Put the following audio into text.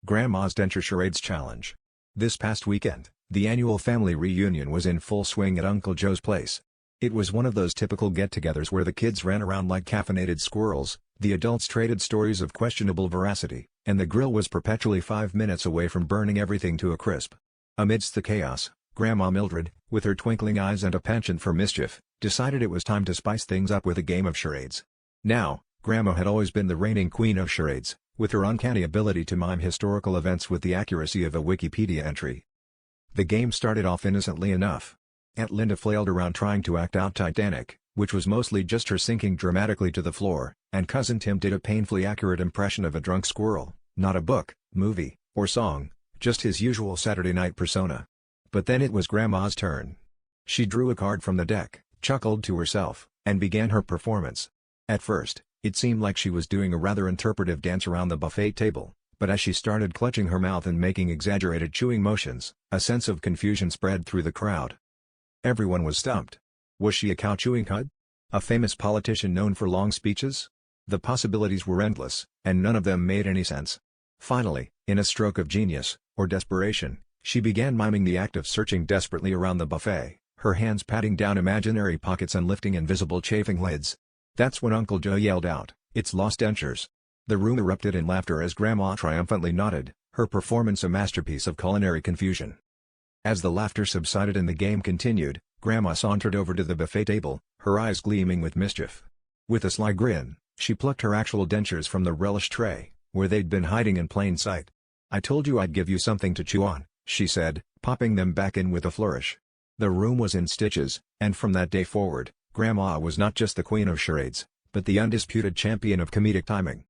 Grandma's Denture Charades Challenge. This past weekend, the annual family reunion was in full swing at Uncle Joe's place. It was one of those typical get-togethers where the kids ran around like caffeinated squirrels, the adults traded stories of questionable veracity, and the grill was perpetually 5 minutes away from burning everything to a crisp. Amidst the chaos, Grandma Mildred, with her twinkling eyes and a penchant for mischief, decided it was time to spice things up with a game of charades. Now, Grandma had always been the reigning queen of charades, with her uncanny ability to mime historical events with the accuracy of a Wikipedia entry. The game started off innocently enough. Aunt Linda flailed around trying to act out Titanic, which was mostly just her sinking dramatically to the floor, and Cousin Tim did a painfully accurate impression of a drunk squirrel, not a book, movie, or song, just his usual Saturday night persona. But then it was Grandma's turn. She drew a card from the deck, chuckled to herself, and began her performance. At first, it seemed like she was doing a rather interpretive dance around the buffet table, but as she started clutching her mouth and making exaggerated chewing motions, a sense of confusion spread through the crowd. Everyone was stumped. Was she a cow-chewing cud? A famous politician known for long speeches? The possibilities were endless, and none of them made any sense. Finally, in a stroke of genius, or desperation, she began miming the act of searching desperately around the buffet, her hands patting down imaginary pockets and lifting invisible chafing lids. That's when Uncle Joe yelled out, "It's lost dentures." The room erupted in laughter as Grandma triumphantly nodded, her performance a masterpiece of culinary confusion. As the laughter subsided and the game continued, Grandma sauntered over to the buffet table, her eyes gleaming with mischief. With a sly grin, she plucked her actual dentures from the relish tray, where they'd been hiding in plain sight. "I told you I'd give you something to chew on," she said, popping them back in with a flourish. The room was in stitches, and from that day forward, Grandma was not just the queen of charades, but the undisputed champion of comedic timing.